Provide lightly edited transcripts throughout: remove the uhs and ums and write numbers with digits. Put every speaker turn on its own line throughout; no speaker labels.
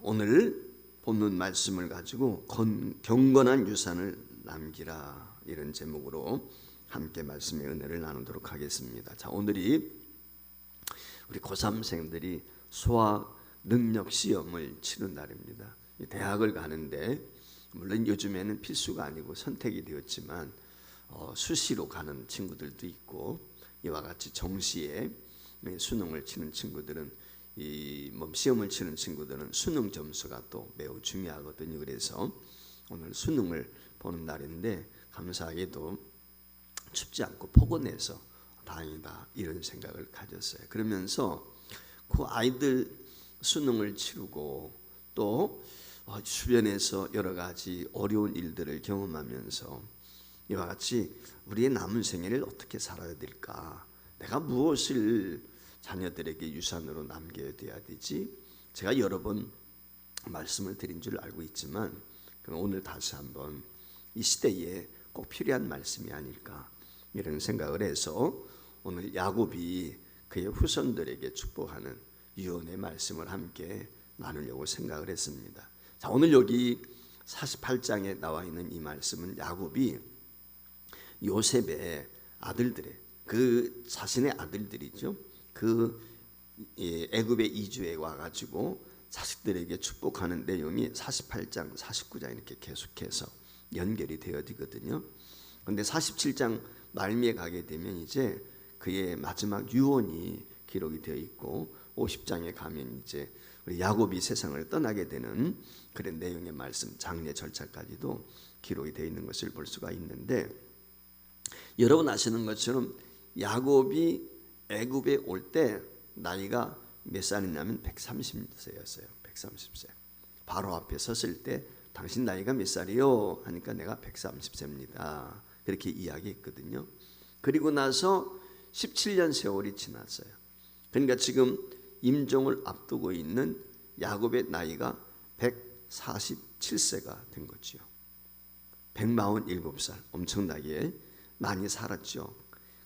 오늘 본문 말씀을 가지고 경건한 유산을 남기라, 이런 제목으로 함께 말씀의 은혜를 나누도록 하겠습니다. 자, 오늘이 우리 고3생들이 수학 능력 시험을 치는 날입니다. 대학을 가는데 물론 요즘에는 필수가 아니고 선택이 되었지만 수시로 가는 친구들도 있고, 이와 같이 정시에 수능을 치는 친구들은 시험을 치는 친구들은 수능 점수가 또 매우 중요하거든요. 그래서 오늘 수능을 보는 날인데 감사하게도 춥지 않고 포근해서 다행이다, 이런 생각을 가졌어요. 그러면서 그 아이들 수능을 치르고 또 주변에서 여러 가지 어려운 일들을 경험하면서 이와 같이 우리의 남은 생애를 어떻게 살아야 될까, 내가 무엇을 자녀들에게 유산으로 남겨야 되지? 제가 여러 번 말씀을 드린 줄 알고 있지만 오늘 다시 한번 이 시대에 꼭 필요한 말씀이 아닐까, 이런 생각을 해서 오늘 야곱이 그의 후손들에게 축복하는 유언의 말씀을 함께 나누려고 생각을 했습니다. 자, 오늘 여기 48장에 나와 있는 이 말씀은 야곱이 요셉의 아들들의, 그 자신의 아들들이죠, 그 애굽에 이주해 와가지고 자식들에게 축복하는 내용이 48장, 49장 이렇게 계속해서 연결이 되어지거든요. 그런데 47장 말미에 가게 되면 이제 그의 마지막 유언이 기록이 되어 있고, 50장에 가면 이제 우리 야곱이 세상을 떠나게 되는 그런 내용의 말씀, 장례 절차까지도 기록이 되어 있는 것을 볼 수가 있는데, 여러분 아시는 것처럼 야곱이 애굽에 올 때 나이가 몇 살이냐면 130세였어요. 130세. 바로 앞에 섰을 때 당신 나이가 몇 살이요? 하니까 내가 130세입니다. 그렇게 이야기했거든요. 그리고 나서 17년 세월이 지났어요. 그러니까 지금 임종을 앞두고 있는 야곱의 나이가 147세가 된 거죠. 147살, 엄청나게 많이 살았죠.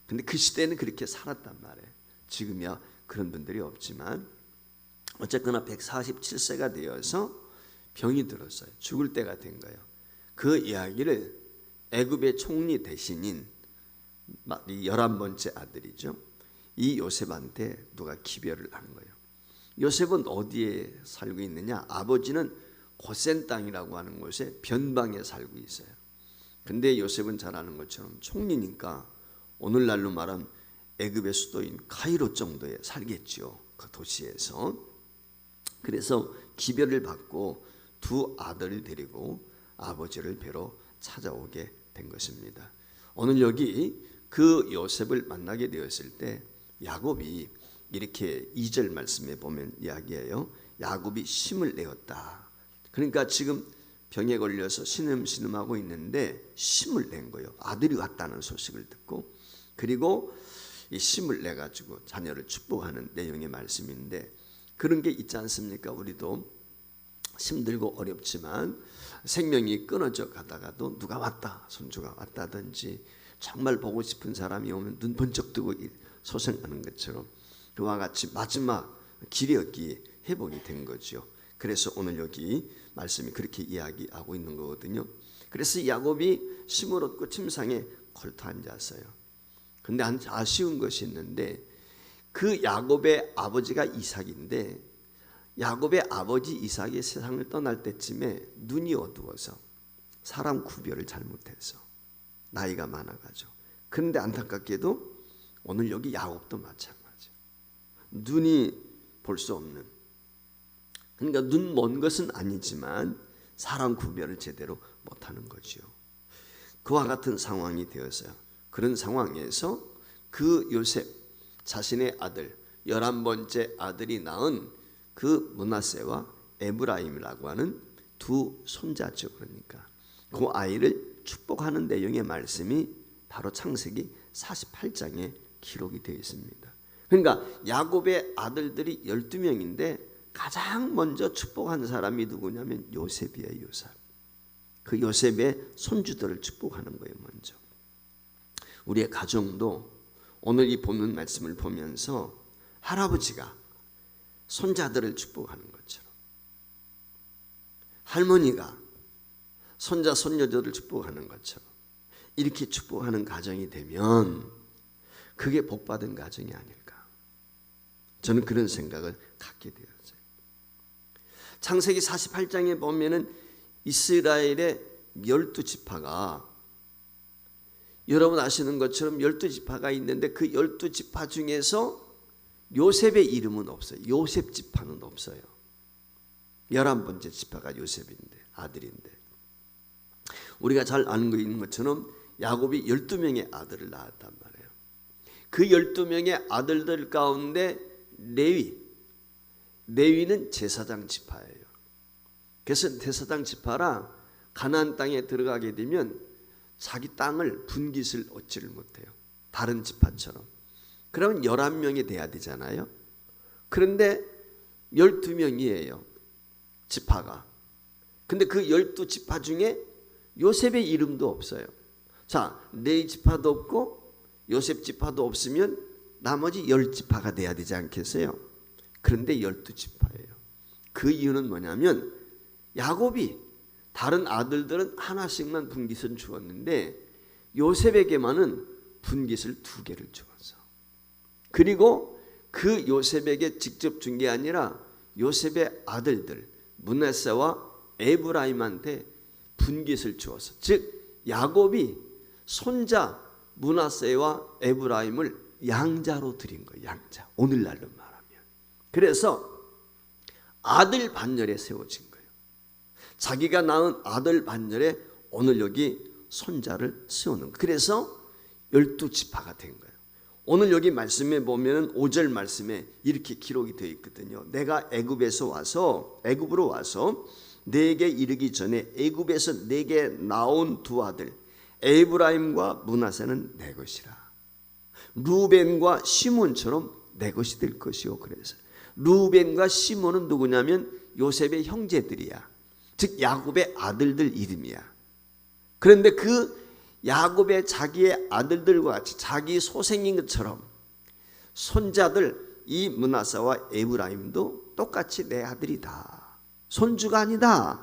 근데 그 시대는 그렇게 살았단 말이에요. 지금이야 그런 분들이 없지만 어쨌거나 147세가 되어서 병이 들었어요. 죽을 때가 된 거예요. 그 이야기를 애굽의 총리 대신인 11번째 아들이죠, 이 요셉한테 누가 기별을 한 거예요. 요셉은 어디에 살고 있느냐? 아버지는 고센 땅이라고 하는 곳에 변방에 살고 있어요. 근데 요셉은 잘 아는 것처럼 총리니까 오늘날로 말하면 애굽의 수도인 카이로 정도에 살겠죠, 그 도시에서. 그래서 기별을 받고 두 아들을 데리고 아버지를 뵈러 찾아오게 된 것입니다. 오늘 여기 그 요셉을 만나게 되었을 때 야곱이 이렇게 2절 말씀에 보면 이야기해요. 야곱이 심을 내었다. 그러니까 지금 병에 걸려서 신음신음하고 있는데 심을 낸 거예요. 아들이 왔다는 소식을 듣고, 그리고 이 심을 내 가지고 자녀를 축복하는 내용의 말씀인데, 그런 게 있지 않습니까? 우리도 힘들고 어렵지만 생명이 끊어져 가다가도 누가 왔다, 손주가 왔다든지 정말 보고 싶은 사람이 오면 눈 번쩍 뜨고 소생하는 것처럼 그와 같이 마지막 기력이 회복이 된 거죠. 그래서 오늘 여기 말씀이 그렇게 이야기하고 있는 거거든요. 그래서 야곱이 심을 얻고 침상에 걸터 앉았어요. 근데 아쉬운 것이 있는데, 그 야곱의 아버지가 이삭인데 야곱의 아버지 이삭이 세상을 떠날 때쯤에 눈이 어두워서 사람 구별을 잘못해서 나이가 많아가지고, 그런데 안타깝게도 오늘 여기 야곱도 마찬가지예요. 눈이 볼 수 없는, 그러니까 눈 먼 것은 아니지만 사람 구별을 제대로 못하는 거죠. 그와 같은 상황이 되었어요. 그런 상황에서 그 요셉 자신의 아들 11번째 아들이 낳은 그 므낫세와 에브라임이라고 하는 두 손자죠. 그러니까 그 아이를 축복하는 내용의 말씀이 바로 창세기 48장에 기록이 되어 있습니다. 그러니까 야곱의 아들들이 12명인데 가장 먼저 축복한 사람이 누구냐면 요셉이에요. 요셉. 그 요셉의 손주들을 축복하는 거예요. 먼저 우리의 가정도 오늘 이 본문 말씀을 보면서 할아버지가 손자들을 축복하는 것처럼 할머니가 손자 손녀들을 축복하는 것처럼 이렇게 축복하는 가정이 되면 그게 복받은 가정이 아닐까, 저는 그런 생각을 갖게 되었어요. 창세기 48장에 보면은 이스라엘의 12지파가, 여러분 아시는 것처럼 12지파가 있는데 그 12지파 중에서 요셉의 이름은 없어요. 요셉 지파는 없어요. 11번째 지파가 요셉인데, 아들인데, 우리가 잘 아는 거 있는 것처럼 야곱이 12명의 아들을 낳았단 말이에요. 그 12명의 아들들 가운데 레위는 제사장 지파예요. 그래서 제사장 지파라 가나안 땅에 들어가게 되면 자기 땅을 분깃을 얻지를 못해요. 다른 지파처럼. 그러면 11명이 돼야 되잖아요. 그런데 12명이에요. 지파가. 근데 그 12지파 중에 요셉의 이름도 없어요. 자, 레위 지파도 없고 요셉 지파도 없으면 나머지 10지파가 돼야 되지 않겠어요? 그런데 12지파예요. 그 이유는 뭐냐면 야곱이 다른 아들들은 하나씩만 분깃을 주었는데 요셉에게만은 분깃을 2개를 주었어. 그리고 그 요셉에게 직접 준 게 아니라 요셉의 아들들 므낫세와 에브라임한테 분깃을 주었어. 즉 야곱이 손자 므낫세와 에브라임을 양자로 드린 거예요. 양자. 오늘날로 말하면. 그래서 아들 반열에 세워진 거예요. 자기가 낳은 아들 반열에 오늘 여기 손자를 세우는 거예요. 그래서 12지파가 된 거예요. 오늘 여기 말씀에 보면 5절 말씀에 이렇게 기록이 되어 있거든요. 내가 애굽으로 와서 내게 이르기 전에 애굽에서 내게 나온 2 아들 에브라임과 므낫세는 내 것이라. 루벤과 시몬처럼 내 것이 될 것이요. 그래서 루벤과 시몬은 누구냐면 요셉의 형제들이야. 즉 야곱의 아들들 이름이야. 그런데 그 야곱의 자기의 아들들과 같이 자기 소생인 것처럼 손자들 이 므낫세와 에브라임도 똑같이 내 아들이다. 손주가 아니다.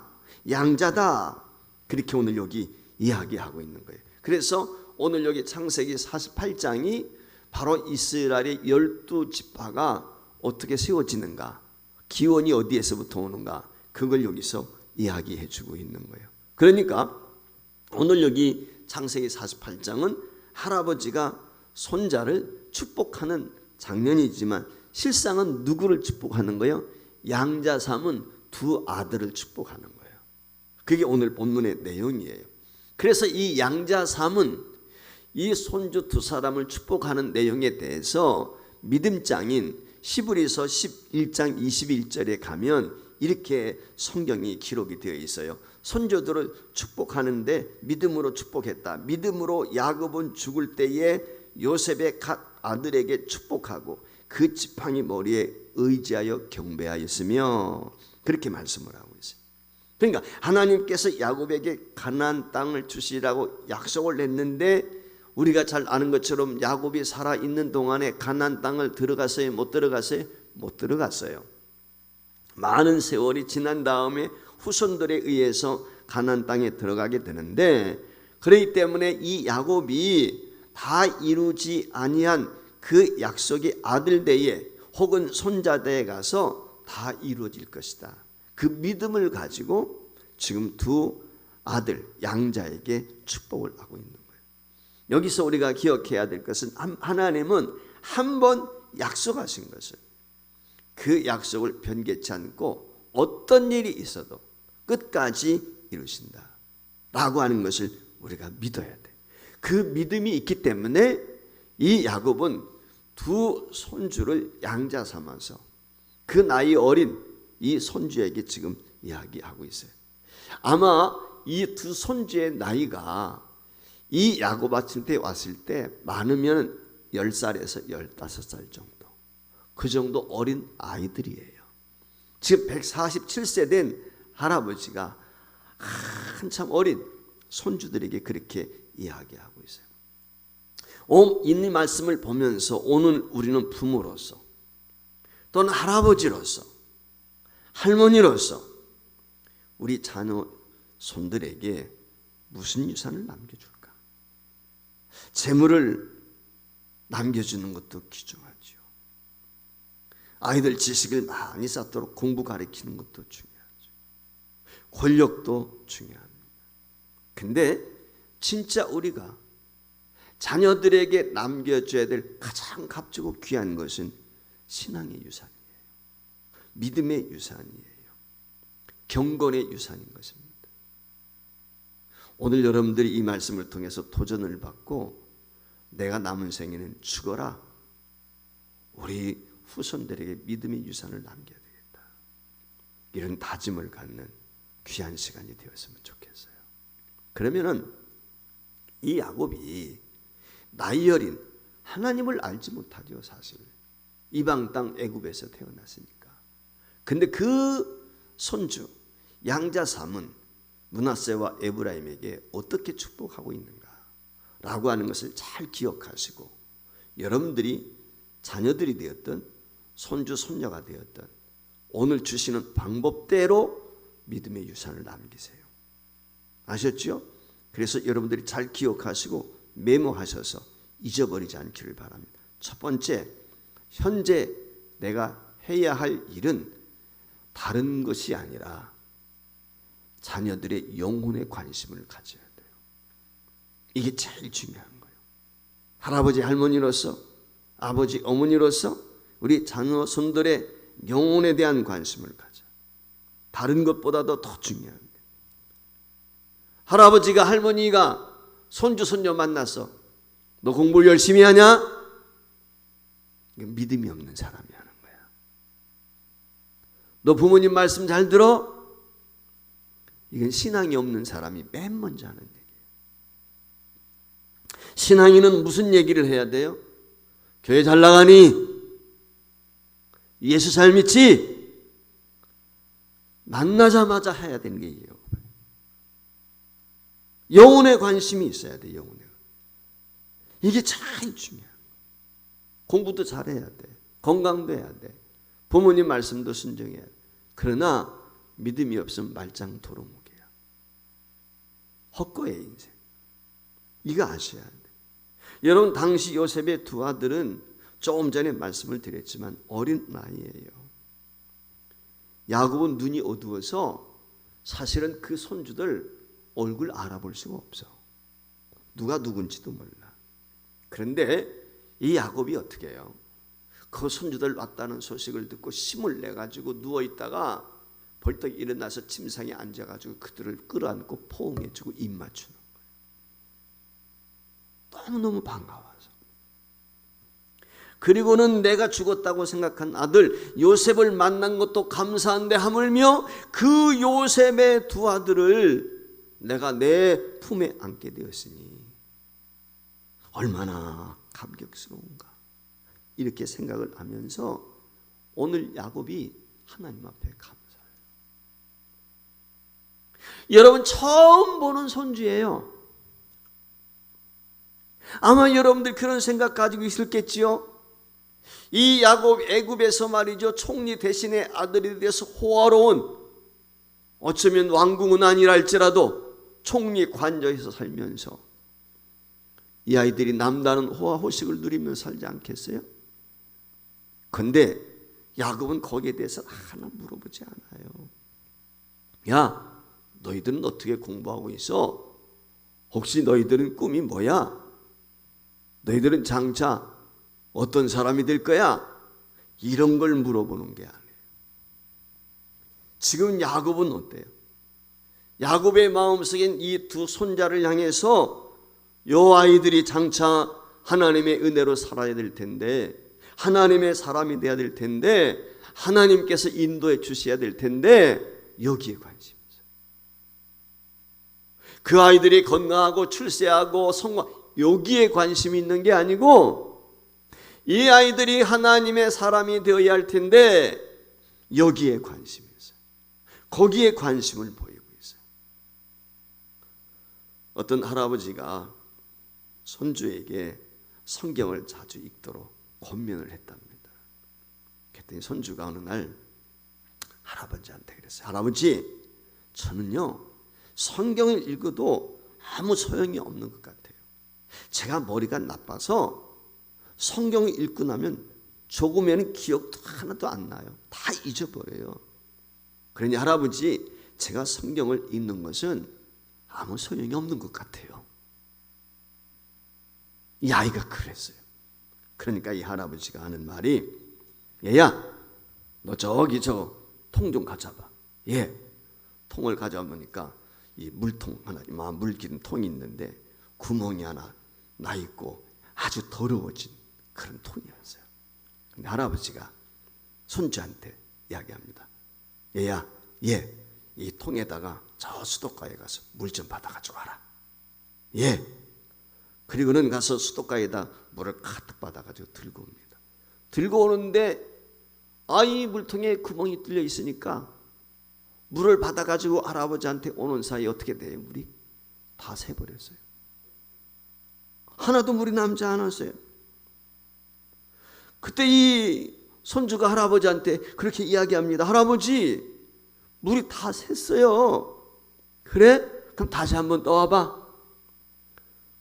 양자다. 그렇게 오늘 여기 이야기하고 있는 거예요. 그래서 오늘 여기 창세기 48장이 바로 이스라엘의 12지파가 어떻게 세워지는가, 기원이 어디에서부터 오는가, 그걸 여기서 이야기해 주고 있는 거예요. 그러니까 오늘 여기 창세기 48장은 할아버지가 손자를 축복하는 장면이지만 실상은 누구를 축복하는 거예요? 양자 삼은 2 아들을 축복하는 거예요. 그게 오늘 본문의 내용이에요. 그래서 이 양자 삼은 이 손주 2 사람을 축복하는 내용에 대해서 믿음장인 히브리서 11장 21절에 가면 이렇게 성경이 기록이 되어 있어요. 손주들을 축복하는데 믿음으로 축복했다. 믿음으로 야곱은 죽을 때에 요셉의 갓 아들에게 축복하고 그 지팡이 머리에 의지하여 경배하였으며, 그렇게 말씀을 하고 있어요. 그러니까 하나님께서 야곱에게 가나안 땅을 주시라고 약속을 냈는데 우리가 잘 아는 것처럼 야곱이 살아있는 동안에 가나안 땅을 들어갔어요? 못 들어갔어요? 못 들어갔어요. 많은 세월이 지난 다음에 후손들에 의해서 가나안 땅에 들어가게 되는데, 그렇기 때문에 이 야곱이 다 이루지 아니한 그 약속이 아들대에 혹은 손자대에 가서 다 이루어질 것이다. 그 믿음을 가지고 지금 2 아들 양자에게 축복을 하고 있는 거예요. 여기서 우리가 기억해야 될 것은 하나님은 한 번 약속하신 것을 그 약속을 변개치 않고 어떤 일이 있어도 끝까지 이루신다 라고 하는 것을 우리가 믿어야 돼. 그 믿음이 있기 때문에 이 야곱은 2 손주를 양자 삼아서 그 나이 어린 이 손주에게 지금 이야기하고 있어요. 아마 이 2 손주의 나이가 이 야곱한테 왔을 때 많으면 10살에서 15살 정도, 그 정도 어린 아이들이에요. 지금 147세 된 할아버지가 한참 어린 손주들에게 그렇게 이야기하고 있어요. 이 말씀을 보면서 오늘 우리는 부모로서 또는 할아버지로서 할머니로서 우리 자녀 손들에게 무슨 유산을 남겨줄까? 재물을 남겨주는 것도 귀중하죠. 아이들 지식을 많이 쌓도록 공부 가르치는 것도 중요하죠. 권력도 중요합니다. 근데 진짜 우리가 자녀들에게 남겨줘야 될 가장 값지고 귀한 것은 신앙의 유산이에요. 믿음의 유산이에요. 경건의 유산인 것입니다. 오늘 여러분들이 이 말씀을 통해서 도전을 받고 내가 남은 생에는 죽어라, 우리 후손들에게 믿음의 유산을 남겨야 되겠다, 이런 다짐을 갖는 귀한 시간이 되었으면 좋겠어요. 그러면은 이 야곱이 나이 어린, 하나님을 알지 못하죠. 사실 이방 땅 애굽에서 태어났으니까. 근데 그 손주 양자 삼은 므낫세와 에브라임에게 어떻게 축복하고 있는가 라고 하는 것을 잘 기억하시고, 여러분들이 자녀들이 되었던 손주 손녀가 되었던 오늘 주시는 방법대로 믿음의 유산을 남기세요. 아셨죠? 그래서 여러분들이 잘 기억하시고 메모하셔서 잊어버리지 않기를 바랍니다. 첫 번째, 현재 내가 해야 할 일은 다른 것이 아니라 자녀들의 영혼에 관심을 가져야 돼요. 이게 제일 중요한 거예요. 할아버지 할머니로서, 아버지 어머니로서 우리 자녀 손들의 영혼에 대한 관심을 가져. 다른 것보다도 더 중요한 거예요. 할아버지가 할머니가 손주 손녀 만나서 너 공부를 열심히 하냐? 이건 믿음이 없는 사람이 하는 거야. 너 부모님 말씀 잘 들어? 이건 신앙이 없는 사람이 맨 먼저 하는 얘기예요. 신앙인은 무슨 얘기를 해야 돼요? 교회 잘 나가니? 예수 잘 믿지? 만나자마자 해야 되는 게 이에요. 영혼에 관심이 있어야 돼. 영혼에. 이게 제일 중요해요. 공부도 잘해야 돼. 건강도 해야 돼. 부모님 말씀도 순종해야 돼. 그러나 믿음이 없으면 말짱 도루묵이야. 헛거예요, 인생. 이거 아셔야 돼. 여러분, 당시 요셉의 두 아들은 조금 전에 말씀을 드렸지만 어린 나이예요. 야곱은 눈이 어두워서 사실은 그 손주들 얼굴 알아볼 수가 없어. 누가 누군지도 몰라. 그런데 이 야곱이 어떻게 해요? 그 손주들 왔다는 소식을 듣고 힘을 내가지고 누워있다가 벌떡 일어나서 침상에 앉아가지고 그들을 끌어안고 포옹해주고 입 맞추는 거예요. 너무너무 반가워서. 그리고는 내가 죽었다고 생각한 아들 요셉을 만난 것도 감사한데 하물며 그 요셉의 두 아들을 내가 내 품에 안게 되었으니 얼마나 감격스러운가, 이렇게 생각을 하면서 오늘 야곱이 하나님 앞에 감사해요. 여러분, 처음 보는 손주예요. 아마 여러분들 그런 생각 가지고 있었겠지요. 이 야곱 애굽에서 말이죠, 총리 대신에 아들이 돼서 호화로운, 어쩌면 왕궁은 아니랄지라도 총리 관저에서 살면서 이 아이들이 남다른 호화호식을 누리며 살지 않겠어요? 그런데 야곱은 거기에 대해서 하나 물어보지 않아요. 야, 너희들은 어떻게 공부하고 있어? 혹시 너희들은 꿈이 뭐야? 너희들은 장차 어떤 사람이 될 거야? 이런 걸 물어보는 게 아니에요. 지금 야곱은 어때요? 야곱의 마음속엔 이 두 손자를 향해서 요 아이들이 장차 하나님의 은혜로 살아야 될 텐데, 하나님의 사람이 돼야 될 텐데, 하나님께서 인도해 주셔야 될 텐데, 여기에 관심이 있어요. 그 아이들이 건강하고 출세하고 성공, 여기에 관심이 있는 게 아니고 이 아이들이 하나님의 사람이 되어야 할 텐데 여기에 관심이 있어요. 거기에 관심을 보이고 있어요. 어떤 할아버지가 손주에게 성경을 자주 읽도록 권면을 했답니다. 그랬더니 손주가 어느 날 할아버지한테 그랬어요. 할아버지, 저는요, 성경을 읽어도 아무 소용이 없는 것 같아요. 제가 머리가 나빠서 성경을 읽고 나면 조금에는 기억도 하나도 안 나요. 다 잊어버려요. 그러니 할아버지, 제가 성경을 읽는 것은 아무 소용이 없는 것 같아요. 이 아이가 그랬어요. 그러니까 이 할아버지가 하는 말이, 얘야, 너 저기 저 통 좀 가져봐. 예, 통을 가져와 보니까 이 물통 하나, 물기름 통이 있는데 구멍이 하나 나 있고 아주 더러워진 그런 통이었어요. 근데 할아버지가 손주한테 이야기합니다. 얘야, 예, 이 통에다가 저 수도가에 가서 물 좀 받아가지고 와라. 예. 그리고는 가서 수도가에다 물을 가득 받아가지고 들고 옵니다. 들고 오는데 이 물통에 구멍이 뚫려 있으니까 물을 받아가지고 할아버지한테 오는 사이 어떻게 돼요? 물이 다 새버렸어요. 하나도 물이 남지 않았어요. 그때 이 손주가 할아버지한테 그렇게 이야기합니다. 할아버지, 물이 다 샜어요. 그래? 그럼 다시 한번 떠와봐.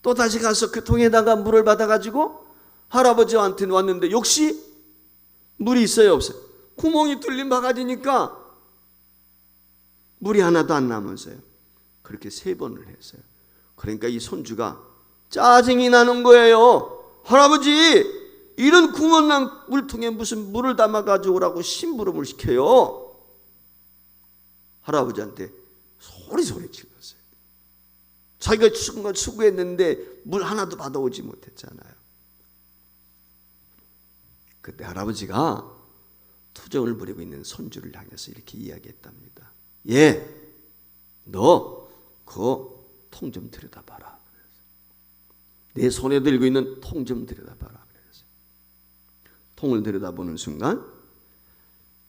또 다시 가서 그 통에다가 물을 받아가지고 할아버지한테 왔는데 역시 물이 있어요, 없어요? 구멍이 뚫린 바가지니까 물이 하나도 안 남았어요. 그렇게 3번을 했어요. 그러니까 이 손주가 짜증이 나는 거예요. 할아버지, 이런 구멍난 물통에 무슨 물을 담아가지고 오라고 심부름을 시켜요. 할아버지한테 소리 질렀어요. 자기가 수고했는데 물 하나도 받아오지 못했잖아요. 그때 할아버지가 투정을 부리고 있는 손주를 향해서 이렇게 이야기했답니다. 예, 너 그 통 좀 들여다봐라. 내 손에 들고 있는 통 좀 들여다봐라. 통을 들여다보는 순간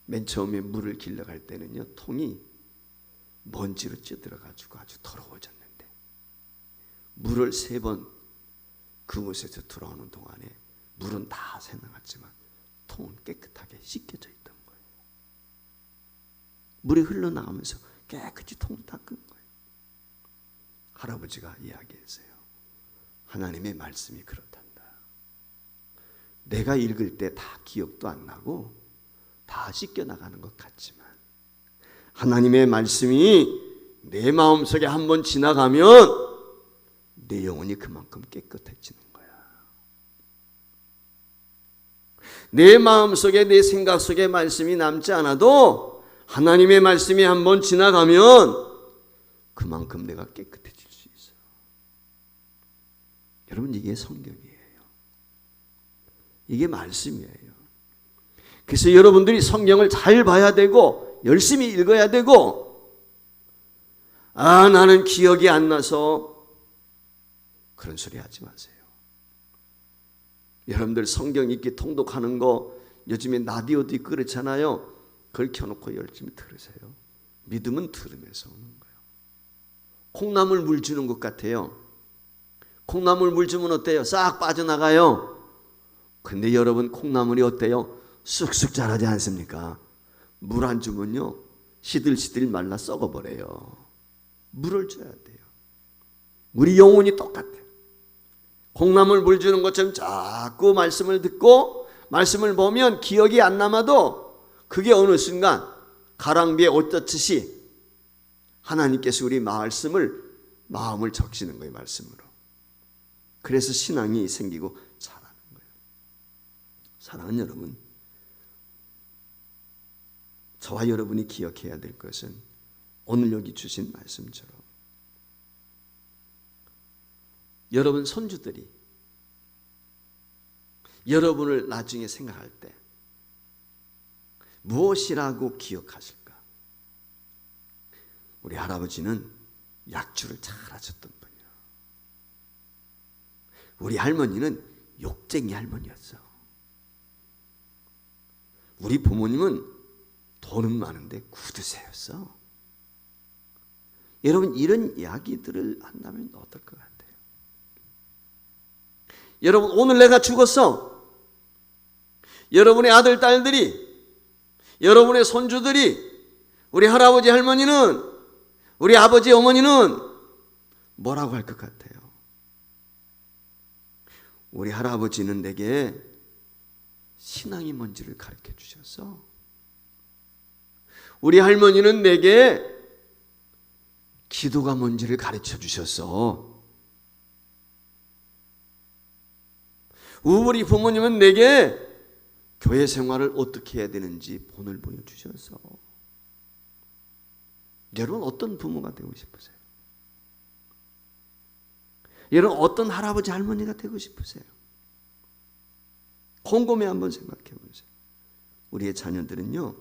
맨 처음에 물을 길러갈 때는요, 통이 먼지로 찌들어가지고 아주 더러워졌는데 물을 3번 그곳에서 들어오는 동안에 물은 다 새나갔지만 통은 깨끗하게 씻겨져 있던 거예요. 물이 흘러나가면서 깨끗이 통을 닦은 거예요. 할아버지가 이야기했어요. 하나님의 말씀이 그렇단다. 내가 읽을 때 다 기억도 안 나고 다 씻겨나가는 것 같지만 하나님의 말씀이 내 마음속에 한번 지나가면 내 영혼이 그만큼 깨끗해지는 거야. 내 마음속에, 내 생각 속에 말씀이 남지 않아도 하나님의 말씀이 한번 지나가면 그만큼 내가 깨끗해질 수 있어요. 여러분, 이게 성경이에요. 이게 말씀이에요. 그래서 여러분들이 성경을 잘 봐야 되고 열심히 읽어야 되고, 나는 기억이 안 나서 그런 소리 하지 마세요. 여러분들 성경 읽기 통독하는 거 요즘에 라디오도 있고 그렇잖아요. 그걸 켜놓고 열심히 들으세요. 믿음은 들으면서 오는 거예요. 콩나물 물 주는 것 같아요. 콩나물 물 주면 어때요? 싹 빠져나가요. 근데 여러분, 콩나물이 어때요? 쑥쑥 자라지 않습니까? 물 안 주면요, 시들시들 말라 썩어버려요. 물을 줘야 돼요. 우리 영혼이 똑같아요. 콩나물 물 주는 것처럼 자꾸 말씀을 듣고 말씀을 보면 기억이 안 남아도 그게 어느 순간 가랑비에 옷 젖듯이 하나님께서 우리 마음을 적시는 거예요, 말씀으로. 그래서 신앙이 생기고 자라는 거예요. 사랑하는 여러분, 저와 여러분이 기억해야 될 것은 오늘 여기 주신 말씀처럼 여러분 손주들이 여러분을 나중에 생각할 때 무엇이라고 기억하실까? 우리 할아버지는 약주를 잘 하셨던 분이야. 우리 할머니는 욕쟁이 할머니였어. 우리 부모님은 돈은 많은데 구두쇠였어. 여러분, 이런 이야기들을 한다면 어떨 것 같아요? 여러분, 오늘 내가 죽었어. 여러분의 아들, 딸들이, 여러분의 손주들이, 우리 할아버지, 할머니는 우리 아버지 어머니는 뭐라고 할 것 같아요? 우리 할아버지는 내게 신앙이 뭔지를 가르쳐 주셨어. 우리 할머니는 내게 기도가 뭔지를 가르쳐 주셨어. 우리 부모님은 내게 교회 생활을 어떻게 해야 되는지 본을 보여주셔서. 여러분 어떤 부모가 되고 싶으세요? 여러분 어떤 할아버지 할머니가 되고 싶으세요? 곰곰이 한번 생각해 보세요. 우리의 자녀들은요,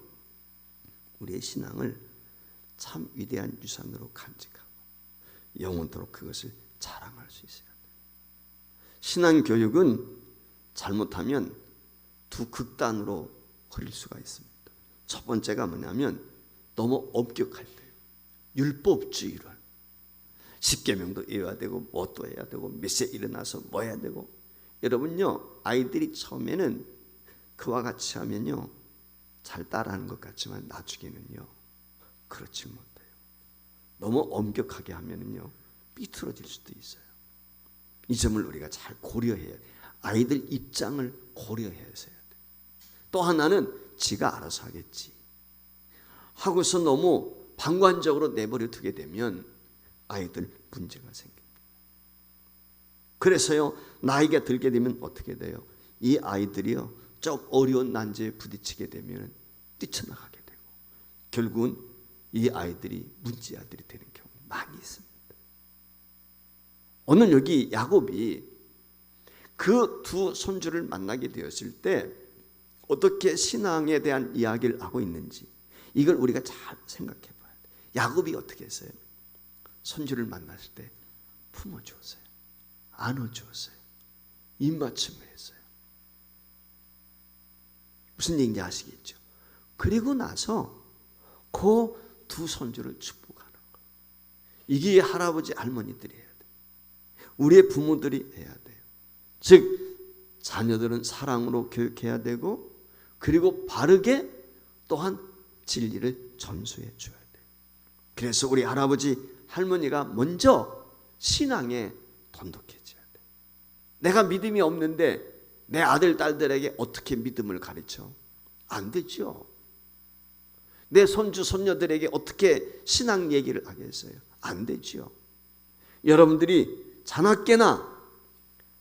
우리의 신앙을 참 위대한 유산으로 간직하고 영원토록 그것을 자랑할 수 있어야 돼요. 신앙 교육은 잘못하면 두 극단으로 흐릴 수가 있습니다. 첫 번째가 뭐냐면 너무 엄격할 때요. 율법주의를. 십계명도 외워야 되고 뭣도 해야 되고 몇 시에 일어나서 뭐 해야 되고. 여러분요, 아이들이 처음에는 그와 같이 하면요 잘 따라하는 것 같지만 나중에는요 그렇지 못해요. 너무 엄격하게 하면은요 삐뚤어질 수도 있어요. 이 점을 우리가 잘 고려해야 돼요. 아이들 입장을 고려해야 돼요. 또 하나는 지가 알아서 하겠지 하고서 너무 방관적으로 내버려 두게 되면 아이들 문제가 생깁니다. 그래서요 나이가 들게 되면 어떻게 돼요? 이 아이들이요 좀 어려운 난제에 부딪히게 되면 뛰쳐나가게 되고 결국은 이 아이들이 문제아들이 되는 경우 많이 있습니다. 오늘 여기 야곱이 그 두 손주를 만나게 되었을 때 어떻게 신앙에 대한 이야기를 하고 있는지 이걸 우리가 잘 생각해 봐야 돼요. 야곱이 어떻게 했어요? 손주를 만났을 때 품어주었어요. 안아주었어요. 입맞춤을 했어요. 무슨 얘기인지 아시겠죠? 그리고 나서 그 두 손주를 축복하는 거예요. 이게 할아버지 할머니들이 해야 돼요. 우리의 부모들이 해야 돼요. 즉 자녀들은 사랑으로 교육해야 되고 그리고 바르게 또한 진리를 전수해 줘야 돼요. 그래서 우리 할아버지 할머니가 먼저 신앙에 돈독해져야 돼요. 내가 믿음이 없는데 내 아들 딸들에게 어떻게 믿음을 가르쳐? 안 되죠. 내 손주 손녀들에게 어떻게 신앙 얘기를 하겠어요? 안 되죠. 여러분들이 자나깨나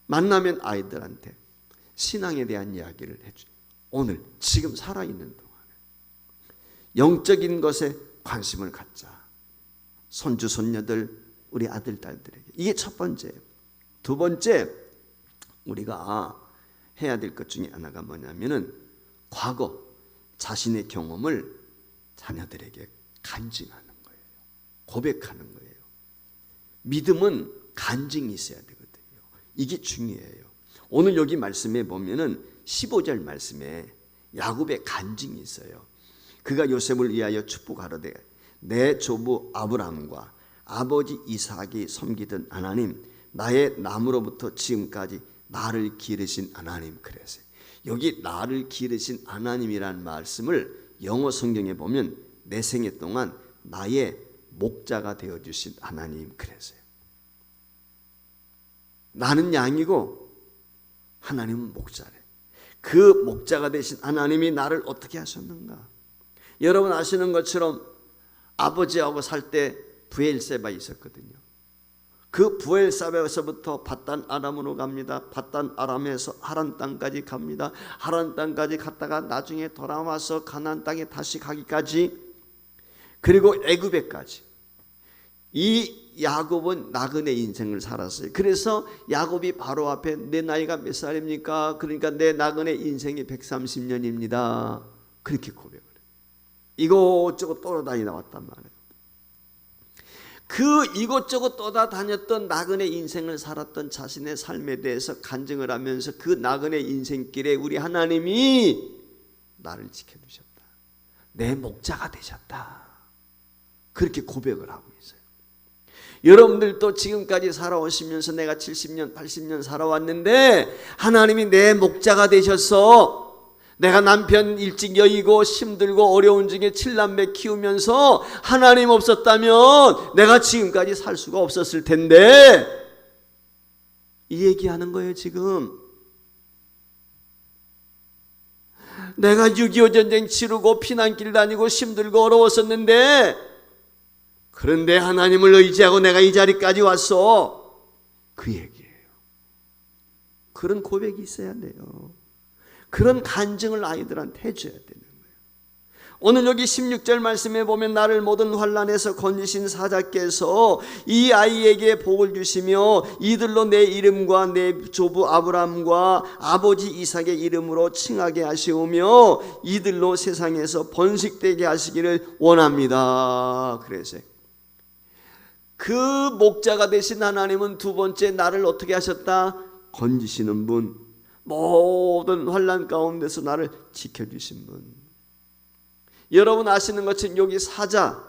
만나면 아이들한테 신앙에 대한 이야기를 해줘요. 오늘 지금 살아있는 동안에 영적인 것에 관심을 갖자. 손주 손녀들 우리 아들 딸들에게. 이게 첫 번째예요. 두 번째 우리가 해야 될 것 중에 하나가 뭐냐면은 과거 자신의 경험을 자녀들에게 간증하는 거예요. 고백하는 거예요. 믿음은 간증이 있어야 되거든요. 이게 중요해요. 오늘 여기 말씀에 보면은 15절 말씀에 야곱의 간증이 있어요. 그가 요셉을 위하여 축복하려되 내 조부 아브라함과 아버지 이삭이 섬기던 하나님, 나의 남으로부터 지금까지 나를 기르신 하나님. 그래서 여기 나를 기르신 하나님이라는 말씀을 영어 성경에 보면 내 생애 동안 나의 목자가 되어주신 하나님. 그래서요. 나는 양이고 하나님은 목자래. 그 목자가 되신 하나님이 나를 어떻게 하셨는가? 여러분 아시는 것처럼 아버지하고 살 때 브엘세바 있었거든요. 그 브엘세바에서부터 밧단 아람으로 갑니다. 밧단 아람에서 하란 땅까지 갑니다. 하란 땅까지 갔다가 나중에 돌아와서 가나안 땅에 다시 가기까지, 그리고 애굽에까지. 이 야곱은 나그네 인생을 살았어요. 그래서 야곱이 바로 앞에 내 나이가 몇 살입니까? 그러니까 내 나그네 인생이 130년입니다. 그렇게 고백을 해요. 이곳저곳 돌아다니다 왔단 말이에요. 그 이곳저곳 떠다녔던 나그네 인생을 살았던 자신의 삶에 대해서 간증을 하면서 그 나그네 인생길에 우리 하나님이 나를 지켜주셨다. 내 목자가 되셨다. 그렇게 고백을 하고 있어요. 여러분들도 지금까지 살아오시면서 내가 70년, 80년 살아왔는데 하나님이 내 목자가 되셔서 내가 남편 일찍 여의고 힘들고 어려운 중에 7남매 키우면서 하나님 없었다면 내가 지금까지 살 수가 없었을 텐데, 이 얘기하는 거예요. 지금 내가 6.25 전쟁 치르고 피난길 다니고 힘들고 어려웠었는데, 그런데 하나님을 의지하고 내가 이 자리까지 왔어. 그 얘기예요. 그런 고백이 있어야 돼요. 그런 간증을 아이들한테 해줘야 되는 거예요. 오늘 여기 16절 말씀에 보면 나를 모든 환난에서 건지신 사자께서 이 아이에게 복을 주시며 이들로 내 이름과 내 조부 아브라함과 아버지 이삭의 이름으로 칭하게 하시오며 이들로 세상에서 번식되게 하시기를 원합니다. 그래서 그 목자가 되신 하나님은 두 번째 나를 어떻게 하셨다? 건지시는 분, 모든 환난 가운데서 나를 지켜주신 분. 여러분 아시는 것처럼 여기 사자,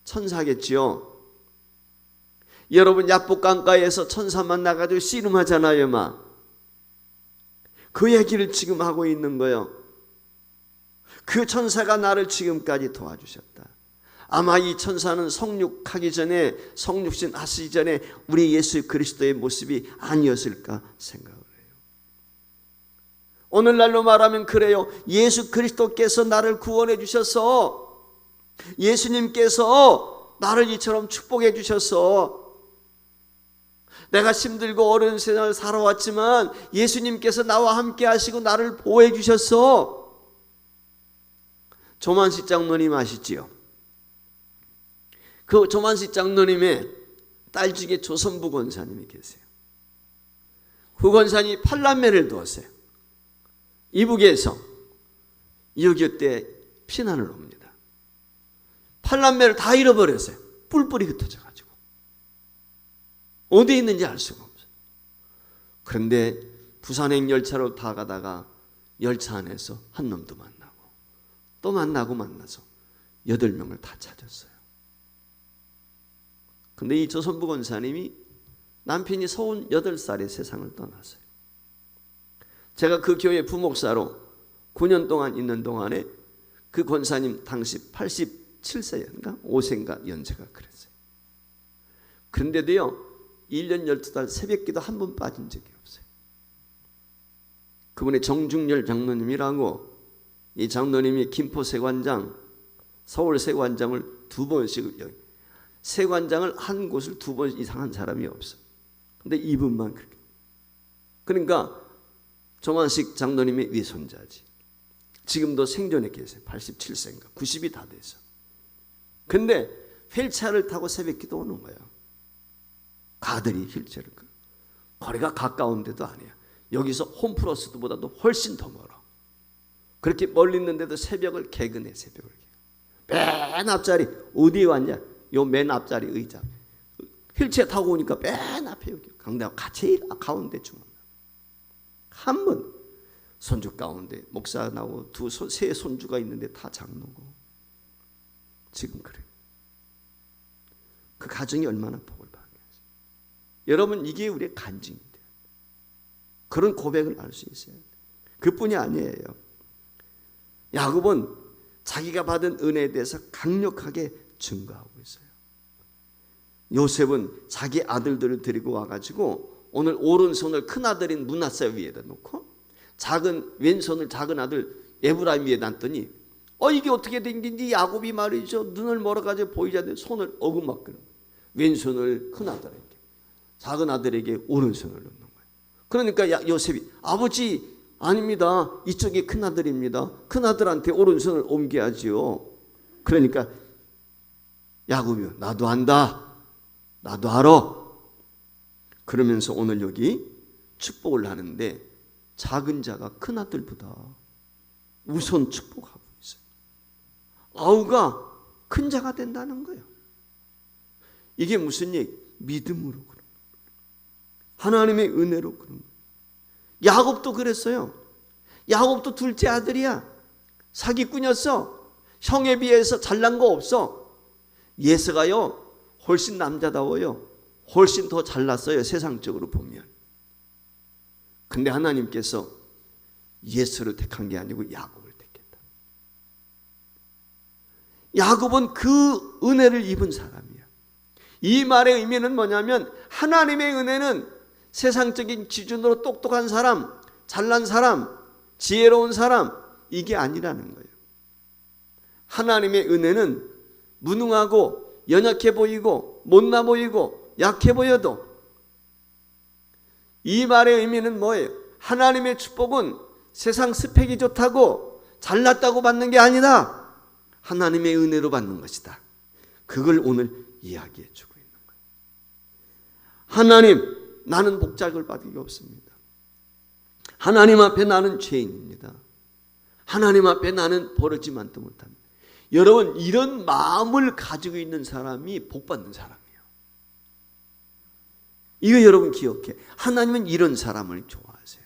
천사겠지요. 여러분 야복강가에서 천사만 나가지고 씨름하잖아요. 그 얘기를 지금 하고 있는 거예요. 그 천사가 나를 지금까지 도와주셨다. 아마 이 천사는 성육하기 전에, 성육신 하시기 전에 우리 예수 그리스도의 모습이 아니었을까 생각을 해요. 오늘날로 말하면 그래요. 예수 그리스도께서 나를 구원해 주셔서, 예수님께서 나를 이처럼 축복해 주셔서, 내가 힘들고 어려운 세상을 살아왔지만 예수님께서 나와 함께 하시고 나를 보호해 주셔서. 조만식 장로님 아시지요? 그 조만식 장로님의 딸 중에 조선부 권사님이 계세요. 그 권사님이 8남매를 두었어요. 이북에서 6.25 때 피난을 옵니다. 8남매를 다 잃어버렸어요. 뿔뿔이 흩어져가지고 어디에 있는지 알 수가 없어요. 그런데 부산행 열차로 다 가다가 열차 안에서 한 놈도 만나고 또 만나서 8명을 다 찾았어요. 근데 이 조선부 권사님이 남편이 38살에 세상을 떠났어요. 제가 그 교회 부목사로 9년 동안 있는 동안에 그 권사님 당시 87세인가 5세인가 연세가 그랬어요. 그런데도요 1년 12달 새벽기도 한 번 빠진 적이 없어요. 그분의 정중열 장로님이라고, 이 장로님이 김포 세관장, 서울 세관장을 2번씩, 세관장을 한 곳을 2번 이상 한 사람이 없어. 근데 이분만 그렇게. 그러니까 조만식 장로님의 위손자지. 지금도 생존해 계세요. 87세인가 90이 다 돼서. 근데 휠체어를 타고 새벽기도 오는 거예요. 가들이 휠체어를. 거리가 가까운 데도 아니야. 여기서 홈플러스보다도 훨씬 더 멀어. 그렇게 멀리 있는데도 새벽을 개근해. 새벽을 맨 앞자리 어디에 왔냐? 요 맨 앞자리 의자. 휠체어 타고 오니까 맨 앞에 여기 강대하고 같이 가운데 중앙. 한 분 손주 가운데 목사 나오고 세 손주가 있는데 다 장로고. 지금 그래. 그 가정이 얼마나 복을 받겠어요. 여러분 이게 우리의 간증인데 그런 고백을 할 수 있어요. 그뿐이 아니에요. 야곱은 자기가 받은 은혜에 대해서 강력하게 증거하고 있어요. 요셉은 자기 아들들을 데리고 와가지고 오늘 오른손을 큰아들인 므낫세 위에다 놓고 작은 왼손을 작은 아들 에브라임 위에 놨더니 이게 어떻게 된 건지 야곱이 말이죠. 눈을 멀어가지고 보이지 않는데 손을 어금맞거는 왼손을 큰아들에게, 작은 아들에게 오른손을 놓는 거예요. 그러니까 요셉이 아버지 아닙니다. 이쪽이 큰아들입니다. 큰아들한테 오른손을 옮겨야지요. 그러니까 야곱이 나도 안다. 나도 알아. 그러면서 오늘 여기 축복을 하는데 작은 자가 큰 아들보다 우선 축복하고 있어요. 아우가 큰 자가 된다는 거예요. 이게 무슨 얘기? 믿음으로 그런 거예요. 하나님의 은혜로 그런 거예요. 야곱도 그랬어요. 야곱도 둘째 아들이야. 사기꾼이었어. 형에 비해서 잘난 거 없어. 예서가요 훨씬 남자다워요. 훨씬 더 잘났어요. 세상적으로 보면. 근데 하나님께서 예수를 택한 게 아니고 야곱을 택했다. 야곱은 그 은혜를 입은 사람이야. 이 말의 의미는 뭐냐면 하나님의 은혜는 세상적인 기준으로 똑똑한 사람, 잘난 사람, 지혜로운 사람, 이게 아니라는 거예요. 하나님의 은혜는 무능하고 연약해 보이고 못나 보이고 약해 보여도, 이 말의 의미는 뭐예요? 하나님의 축복은 세상 스펙이 좋다고 잘났다고 받는 게 아니라 하나님의 은혜로 받는 것이다. 그걸 오늘 이야기해 주고 있는 거예요. 하나님, 나는 복작을 받은 게 없습니다. 하나님 앞에 나는 죄인입니다. 하나님 앞에 나는 버릇지만도 못합니다. 여러분, 이런 마음을 가지고 있는 사람이 복 받는 사람이에요. 이거 여러분 기억해. 하나님은 이런 사람을 좋아하세요.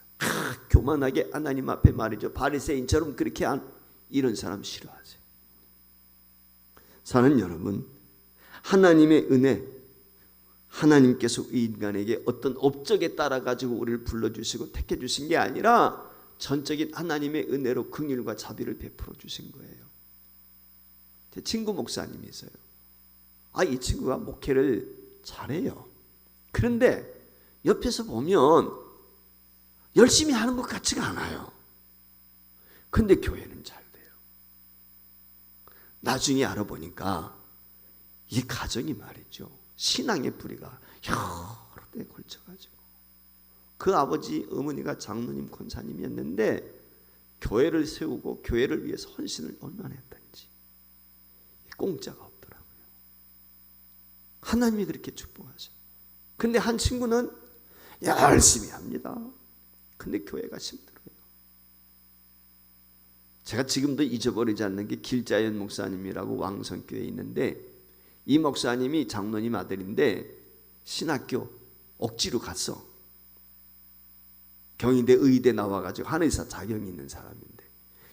교만하게 하나님 앞에 말이죠, 바리새인처럼 그렇게 이런 사람 싫어하세요. 사는 여러분, 하나님의 은혜, 하나님께서 인간에게 어떤 업적에 따라 가지고 우리를 불러주시고 택해 주신 게 아니라 전적인 하나님의 은혜로 긍휼과 자비를 베풀어 주신 거예요. 제 친구 목사님이 있어요. 이 친구가 목회를 잘해요. 그런데 옆에서 보면 열심히 하는 것 같지가 않아요. 근데 교회는 잘 돼요. 나중에 알아보니까 이 가정이 말이죠, 신앙의 뿌리가 여러 대 걸쳐가지고, 그 아버지 어머니가 장로님 권사님이었는데 교회를 세우고 교회를 위해서 헌신을 얼마나 했던지 공짜가 없더라고요. 하나님이 그렇게 축복하셔요. 근데 한 친구는 열심히 합니다. 근데 교회가 힘들어요. 제가 지금도 잊어버리지 않는 게 길자연 목사님이라고 왕성교회에 있는데, 이 목사님이 장로님 아들인데 신학교 억지로 갔어. 경희대 의대 나와가지고 한의사 자격이 있는 사람인데,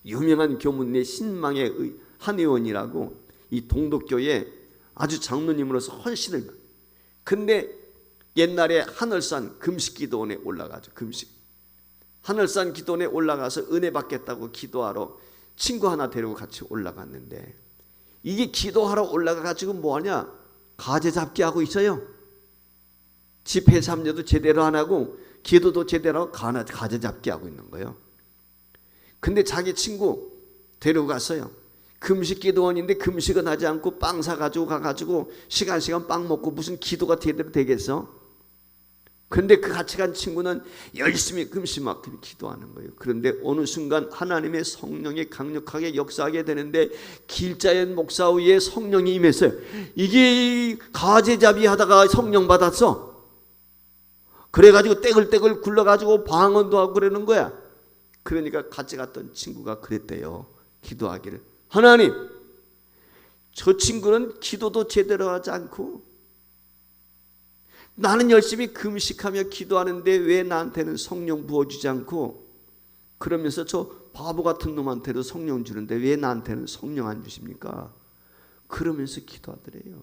유명한 교문내 신망의 한의원이라고 이 동독교에 아주 장로님으로서 헌신을. 근데 옛날에 하늘산 금식기도원에 올라가죠. 하늘산 기도원에 올라가서 은혜 받겠다고 기도하러 친구 하나 데리고 같이 올라갔는데, 이게 기도하러 올라가가지고 뭐하냐, 가재 잡기 하고 있어요. 집회 참여도 제대로 안 하고 기도도 제대로 하고 가재 잡기 하고 있는 거예요. 근데 자기 친구 데리고 갔어요. 금식기도원인데 금식은 하지 않고 빵 사가지고 가가지고 시간 빵 먹고 무슨 기도가 제대로 되겠어? 그런데 그 같이 간 친구는 열심히 금식만큼 기도하는 거예요. 그런데 어느 순간 하나님의 성령이 강력하게 역사하게 되는데, 길자연 목사 위에 성령이 임했어요. 이게 가재잡이 하다가 성령 받았어. 그래가지고 떼글떼글 굴러가지고 방언도 하고 그러는 거야. 그러니까 같이 갔던 친구가 그랬대요. 기도하기를, 하나님, 저 친구는 기도도 제대로 하지 않고 나는 열심히 금식하며 기도하는데 왜 나한테는 성령 부어주지 않고, 그러면서 저 바보 같은 놈한테도 성령 주는데 왜 나한테는 성령 안 주십니까? 그러면서 기도하더래요.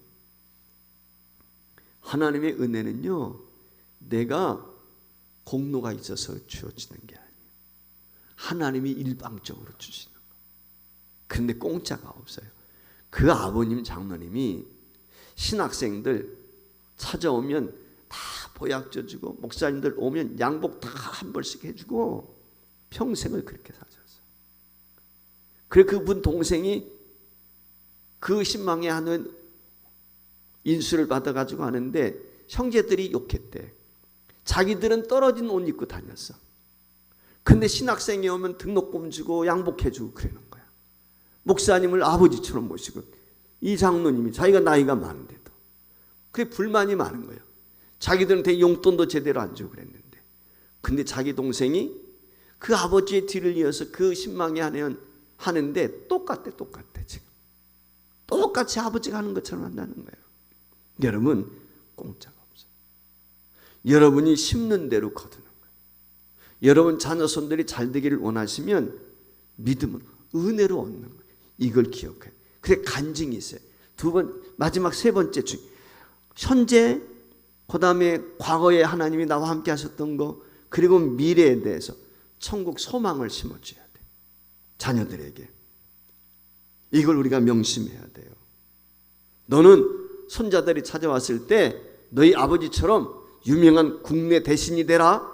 하나님의 은혜는요, 내가 공로가 있어서 주어지는 게 아니에요. 하나님이 일방적으로 주시는 거예요. 그런데 공짜가 없어요. 그 아버님 장로님이 신학생들 찾아오면 다 보약줘 주고, 목사님들 오면 양복 다 한 벌씩 해주고 평생을 그렇게 사셨어요. 그래, 그분 동생이 그 신망에 하는 인수를 받아가지고 하는데 형제들이 욕했대. 자기들은 떨어진 옷 입고 다녔어. 근데 신학생이 오면 등록금 주고 양복해주고 그러는 거야. 목사님을 아버지처럼 모시고, 이 장로님이 자기가 나이가 많은데도 그게 불만이 많은 거예요. 자기들한테 용돈도 제대로 안 주고 그랬는데. 근데 자기 동생이 그 아버지의 뒤를 이어서 그 신망에 하는데 똑같대 지금. 똑같이 아버지가 하는 것처럼 한다는 거예요. 여러분, 공짜가 없어요. 여러분이 심는 대로 거두는 거예요. 여러분 자녀손들이 잘 되기를 원하시면 믿음은 은혜로 얻는 거예요. 이걸 기억해요. 그래, 간증이 있어요. 마지막 세 번째 중, 현재, 그 다음에 과거에 하나님이 나와 함께 하셨던 거, 그리고 미래에 대해서 천국 소망을 심어줘야 돼. 자녀들에게. 이걸 우리가 명심해야 돼요. 너는 손자들이 찾아왔을 때 너희 아버지처럼 유명한 국내 대신이 되라.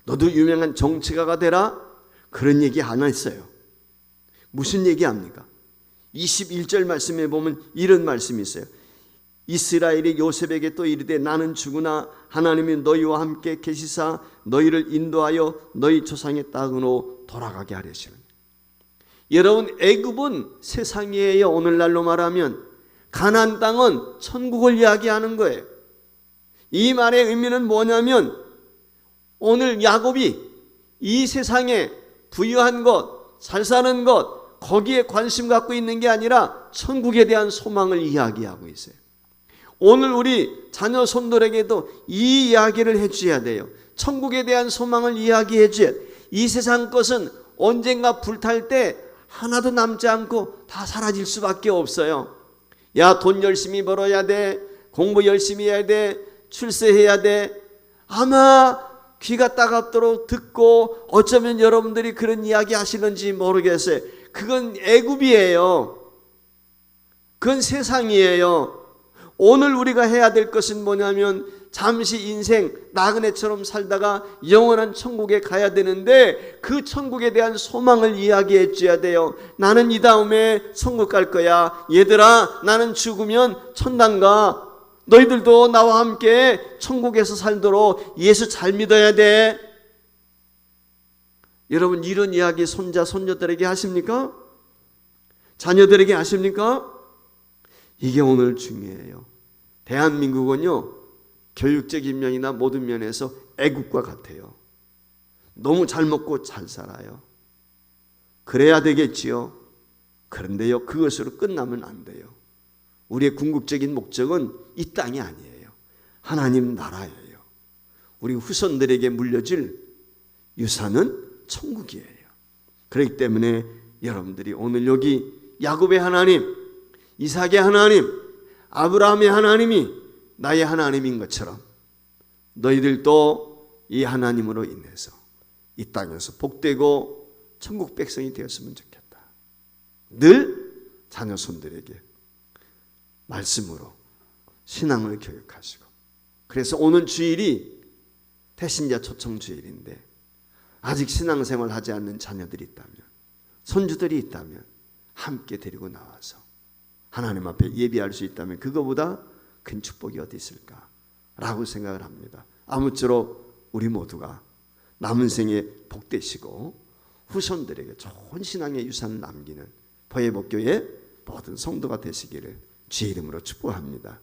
너도 유명한 정치가가 되라. 그런 얘기 안 했어요. 무슨 얘기합니까? 21절 말씀에 보면 이런 말씀이 있어요. 이스라엘이 요셉에게 또 이르되 나는 죽으나 하나님이 너희와 함께 계시사 너희를 인도하여 너희 조상의 땅으로 돌아가게 하려시는. 여러분, 애굽은 세상이에요. 오늘날로 말하면 가나안 땅은 천국을 이야기하는 거예요. 이 말의 의미는 뭐냐면 오늘 야곱이 이 세상에 부유한 것, 잘 사는 것, 거기에 관심 갖고 있는 게 아니라 천국에 대한 소망을 이야기하고 있어요. 오늘 우리 자녀 손들에게도 이 이야기를 해줘야 돼요. 천국에 대한 소망을 이야기해 줘야 돼요. 이 세상 것은 언젠가 불탈 때 하나도 남지 않고 다 사라질 수밖에 없어요. 야, 돈 열심히 벌어야 돼. 공부 열심히 해야 돼. 출세해야 돼. 아마 귀가 따갑도록 듣고 어쩌면 여러분들이 그런 이야기 하시는지 모르겠어요. 그건 애굽이에요. 그건 세상이에요. 오늘 우리가 해야 될 것은 뭐냐면 잠시 인생 나그네처럼 살다가 영원한 천국에 가야 되는데 그 천국에 대한 소망을 이야기해 줘야 돼요. 나는 이 다음에 천국 갈 거야. 얘들아, 나는 죽으면 천당 가. 너희들도 나와 함께 천국에서 살도록 예수 잘 믿어야 돼. 여러분, 이런 이야기 손자 손녀들에게 하십니까? 자녀들에게 하십니까? 이게 오늘 중요해요. 대한민국은요, 교육적인 면이나 모든 면에서 애국과 같아요. 너무 잘 먹고 잘 살아요. 그래야 되겠지요. 그런데요, 그것으로 끝나면 안 돼요. 우리의 궁극적인 목적은 이 땅이 아니에요. 하나님 나라예요. 우리 후손들에게 물려질 유산은 천국이에요. 그렇기 때문에 여러분들이 오늘 여기 야곱의 하나님, 이삭의 하나님, 아브라함의 하나님이 나의 하나님인 것처럼 너희들도 이 하나님으로 인해서 이 땅에서 복되고 천국 백성이 되었으면 좋겠다. 늘 자녀 손들에게 말씀으로 신앙을 교육하시고, 그래서 오늘 주일이 태신자 초청 주일인데 아직 신앙생활 하지 않는 자녀들이 있다면, 손주들이 있다면 함께 데리고 나와서 하나님 앞에 예비할 수 있다면 그거보다 큰 축복이 어디 있을까라고 생각을 합니다. 아무쪼록 우리 모두가 남은 생에 복되시고 후손들에게 좋은 신앙의 유산을 남기는 포회복교의 모든 성도가 되시기를 주의 이름으로 축복합니다.